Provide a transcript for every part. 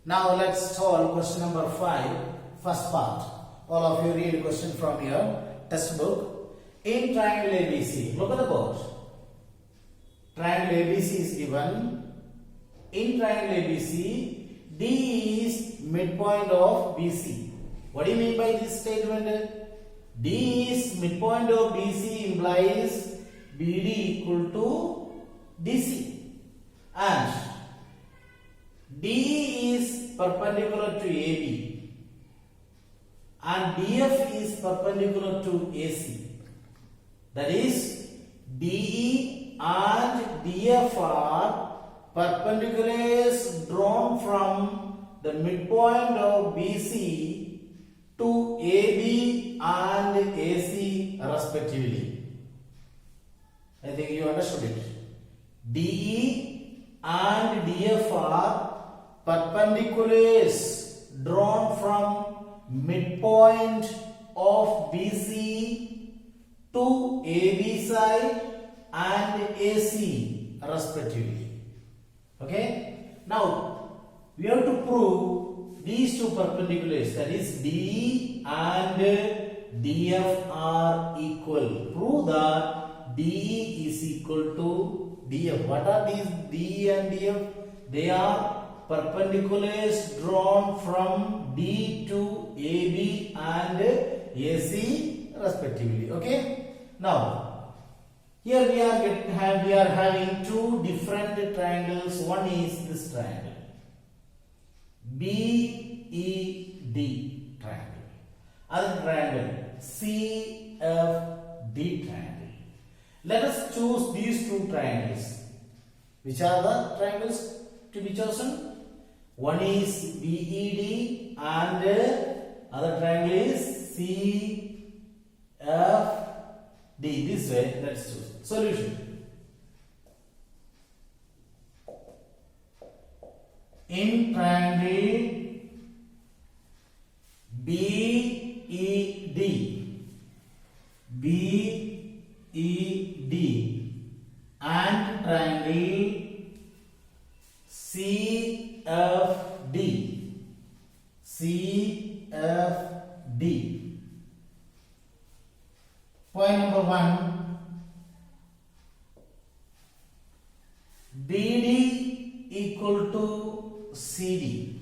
Now let's solve question number 5, first part. All of you read question from your textbook. In triangle ABC, look at the board. Triangle ABC is given. In triangle ABC, D is midpoint of BC. What do you mean by this statement? D is midpoint of BC implies BD equal to DC. And D is perpendicular to AB and DF is perpendicular to AC. That is, DE and DF are perpendiculars drawn from the midpoint of BC to AB and AC respectively. I think you understood it. DE and DF are perpendiculars drawn from midpoint of BC to AB side and AC respectively. Okay? Now, we have to prove these two perpendiculars, that is DE and DF are equal. Prove that DE is equal to DF. What are these DE and DF? They are perpendiculars drawn from D to AB and AC respectively. Okay? Now, here we are having two different triangles. One is this triangle, BED triangle. Other triangle, CFD triangle. Let us choose these two triangles. Which are the triangles to be chosen? One is BED and other triangle is CFD. This way, let's choose. Solution. In triangle BED and triangle CFD. Point number 1. BD equal to CD.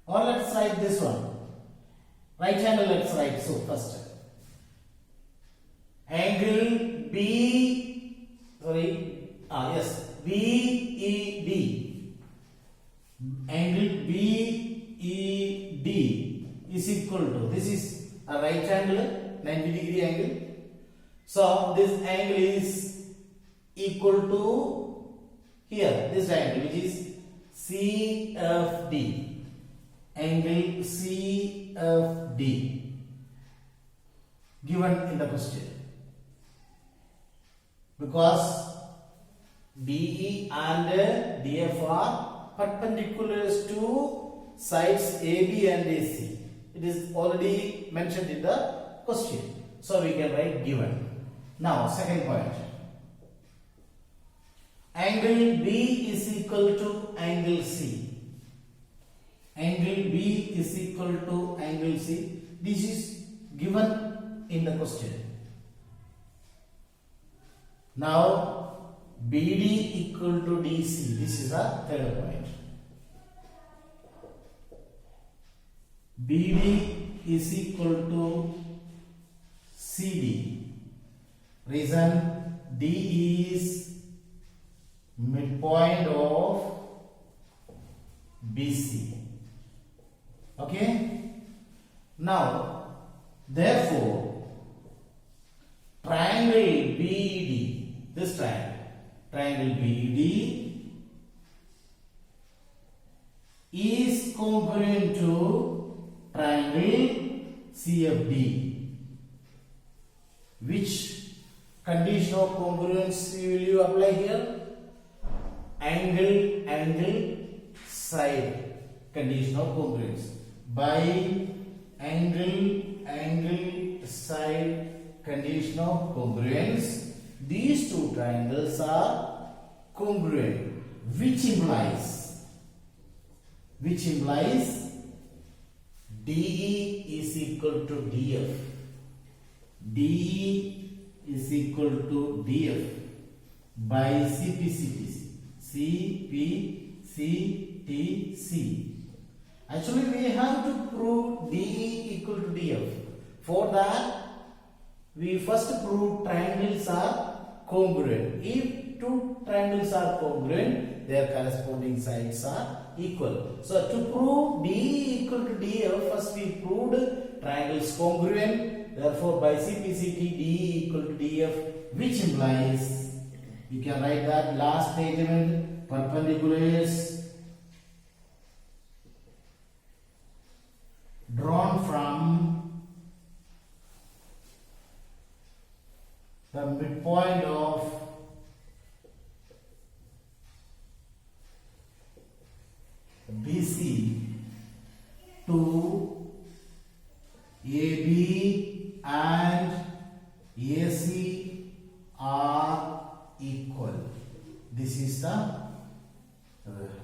Or let's write this one. Right angle, let's write so first. Angle BED. Angle BED is equal to, this is a right angle, 90-degree angle. So this angle is equal to here, this angle, which is CFD. Angle CFD given in the question. Because DE and DF are perpendiculars to sides AB and AC. It is already mentioned in the question. So we can write given. Now, second point. Angle B is equal to angle C. Angle B is equal to angle C. This is given in the question. Now, BD equal to DC. This is the third point. BD is equal to CD. Reason, D is midpoint of BC. Okay? Now, therefore, triangle BED, this triangle BED is congruent to triangle CFD. Which condition of congruence will you apply here? Angle, side condition of congruence. By angle, side condition of congruence, these two triangles are congruent. which implies DE is equal to DF. DE is equal to DF by CPCTC. Actually, we have to prove DE equal to DF. For that, we first prove triangles are congruent. If two triangles are congruent, their corresponding sides are equal. So to prove DE equal to DF, first we proved triangles congruent. Therefore, by CPCT, DE equal to DF, which implies, you can write that last statement, perpendiculars drawn from the midpoint of BC to AB and AC are equal. This is the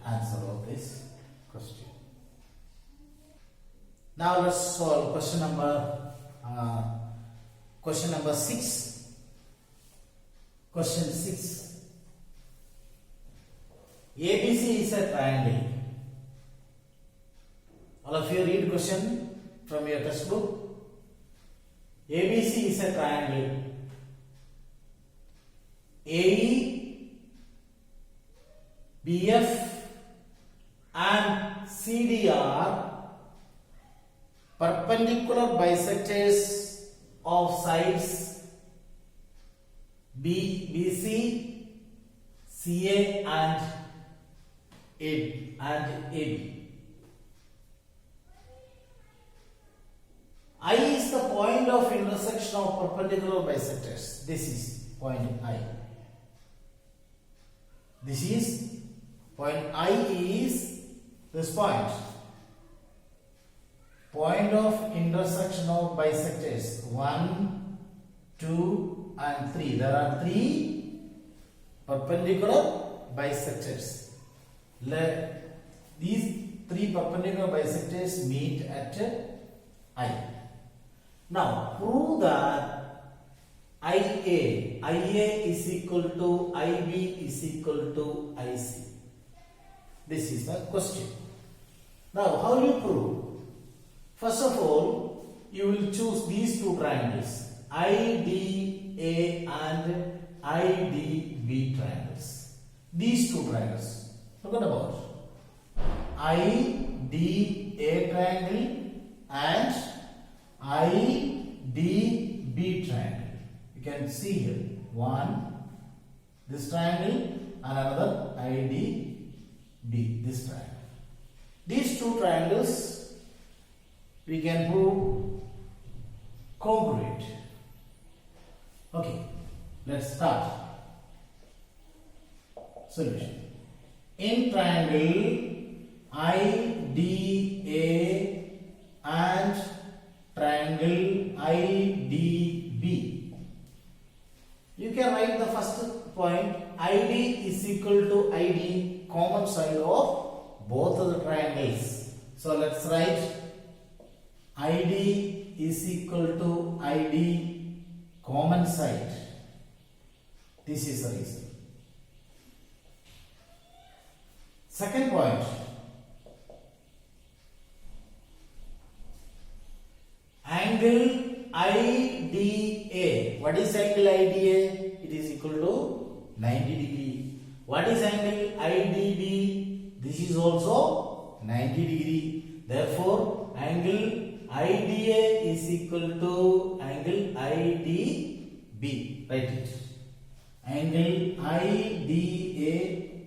answer of this question. Now let's solve question number 6. Question 6. ABC is a triangle. All of you read question from your textbook. ABC is a triangle. AE, BF and CD are perpendicular bisectors of sides BC, CA and AB. I is the point of intersection of perpendicular bisectors. This is point I. This is point I is this point. Point of intersection of bisectors 1, 2 and 3. There are 3 perpendicular bisectors. These 3 perpendicular bisectors meet at I. Now prove that IA is equal to IB is equal to IC. This is the question. Now how you prove? First of all, you will choose these two triangles, IDA and IDB triangles. These two triangles. Forget about IDA triangle and IDB triangle. You can see here one, this triangle, and another IDB, this triangle. These two triangles we can prove congruent. Okay, let's start. Solution. In triangle IDA and triangle IDB, you can write the first point, ID is equal to ID, common side of both of the triangles. So let's write ID is equal to ID, common side. This is the reason. Second point, angle IDA. What is angle IDA? It is equal to 90 degree. What is angle IDB? This is also 90 degree. Therefore, angle IDA is equal to angle IDB. Write it. Angle IDA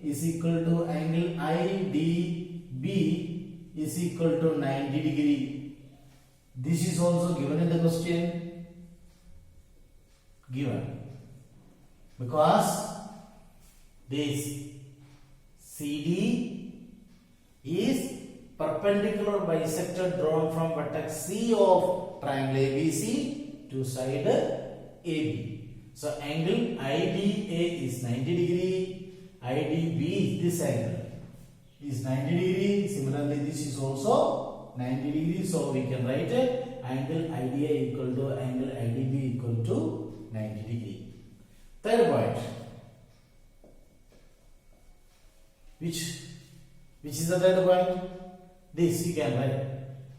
is equal to angle IDB is equal to 90 degree. This is also given in the question. Given. Because this CD is perpendicular bisector drawn from vertex C of triangle ABC to side AB. So angle IDA is 90 degree IDB is this angle is 90 degree. Similarly, this is also 90 degree. So we can write angle IDA equal to angle IDB equal to 90 degree. Third point. Which is the third point? This you can write.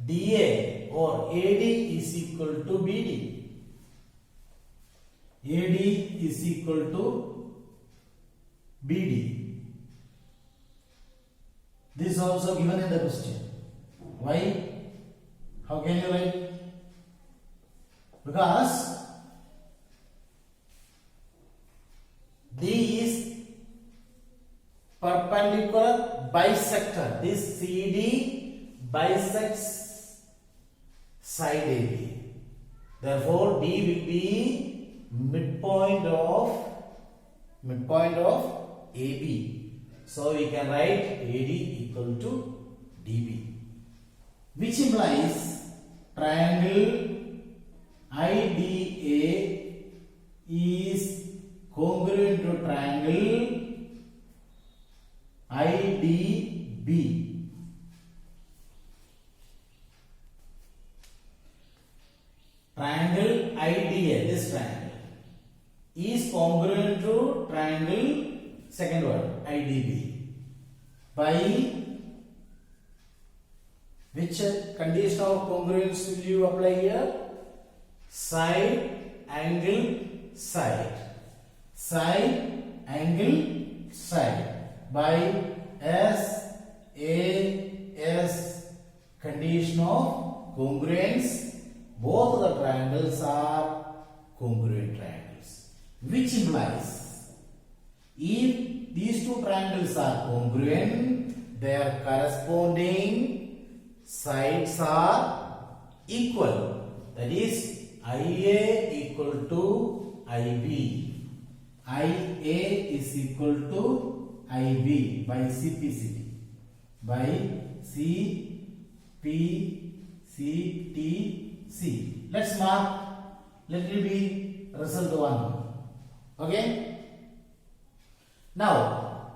DA or AD is equal to BD. AD is equal to BD. This is also given in the question. Why? How can you write? Because D is perpendicular bisector. This CD bisects side AB. Therefore, D will be midpoint of AB. So we can write AD equal to DB, which implies triangle IDA is congruent to triangle IDB. Triangle IDA, this triangle, is congruent to triangle, second one, IDB, by which condition of congruence will you apply here? Side, angle, side. Side, angle, side. By SAS condition of congruence, both the triangles are congruent triangles, which implies if these two triangles are congruent, their corresponding sides are equal. That is, IA equal to IB. IA is equal to IB by CPCT. By CPCTC. Let's mark. Let it be result 1. Okay. Now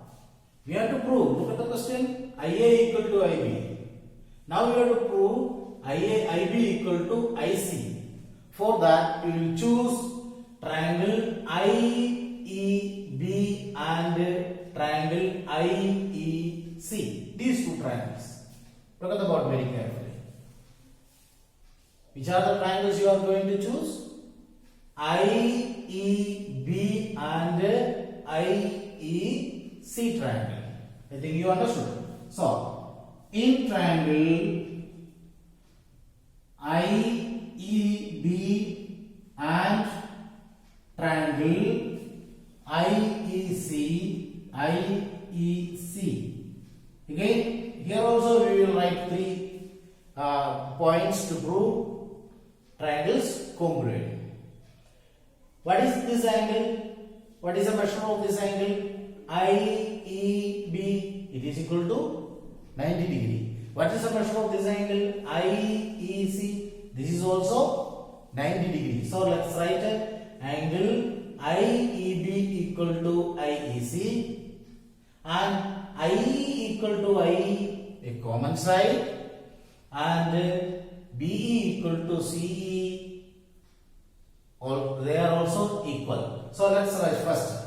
we have to prove. Look at the question. IA equal to IB. Now we have to prove IB equal to IC. For that, we will choose triangle IEB and triangle IEC. These two triangles. Look at the board very carefully. Which are the triangles you are going to choose? IEB and IEC triangle. I think you understood. So, in triangle IEB and triangle IEC. Again, here also we will write 3 points to prove triangles congruent. What is this angle? What is the measure of this angle? IEB. It is equal to 90 degree. What is the measure of this angle? IEC. This is also 90 degree. So let's write angle IEB equal to IEC and IE equal to IE, a common side, and BE equal to CE. All they are also equal. So let's write first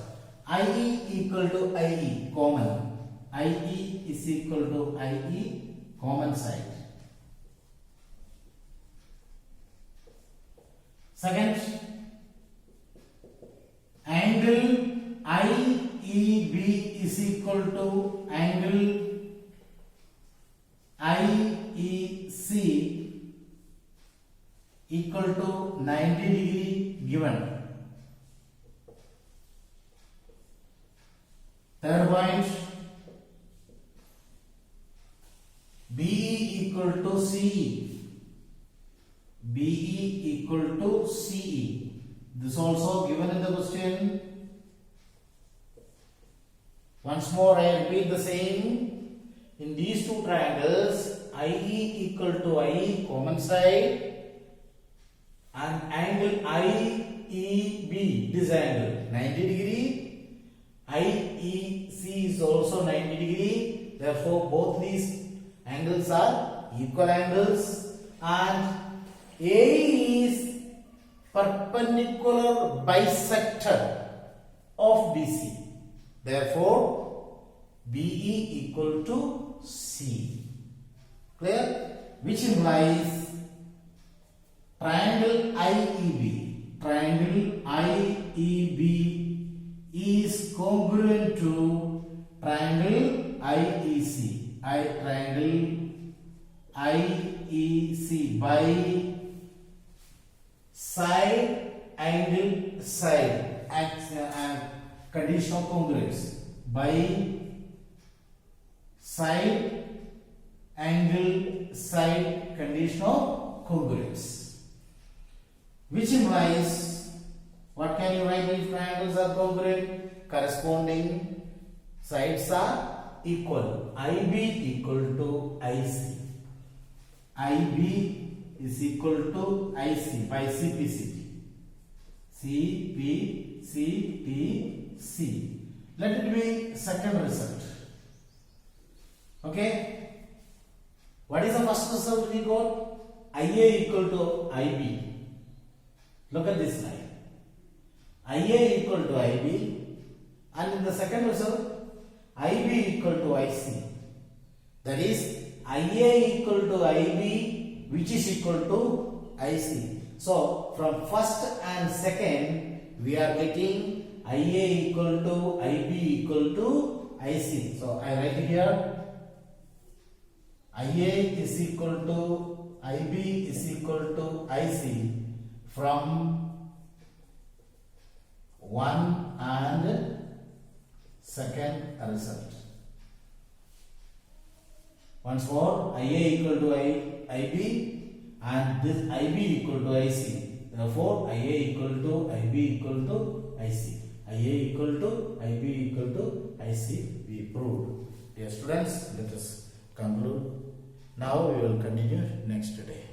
IE equal to IE common. IE is equal to IE common side. Second, angle IEB is equal to angle IEC equal to 90 degree given. Third point, BE equal to CE. BE equal to CE. This also given in the question. Once more I repeat the same. In these two triangles, IE equal to IE common side and angle IEB, this angle 90 degree, IEC C is also 90 degree. Therefore, both these angles are equal angles, and AE is perpendicular bisector of BC. Therefore, BE equal to C. Clear? Which implies triangle IEB. Triangle IEB is congruent to triangle IEC. Triangle IEC by side angle side and conditional congruence by side angle side conditional congruence, which implies, what can you write if triangles are congruent? Corresponding sides are equal. IB equal to IC. IB is equal to IC by CPCT. CPCTC. Let it be second result. Okay. What is the first result we got? IA equal to IB. Look at this line. IA equal to IB, and in the second result, IB equal to IC. That is IA equal to IB, which is equal to IC. So from first and second, we are getting IA equal to IB equal to IC. So I write here. IA is equal to IB is equal to IC from 1 and second result. Once more, IA equal to IB and this IB equal to IC. Therefore, IA equal to IB equal to IC. IA equal to IB equal to IC. We proved. Dear students, let us conclude. Now we will continue next day.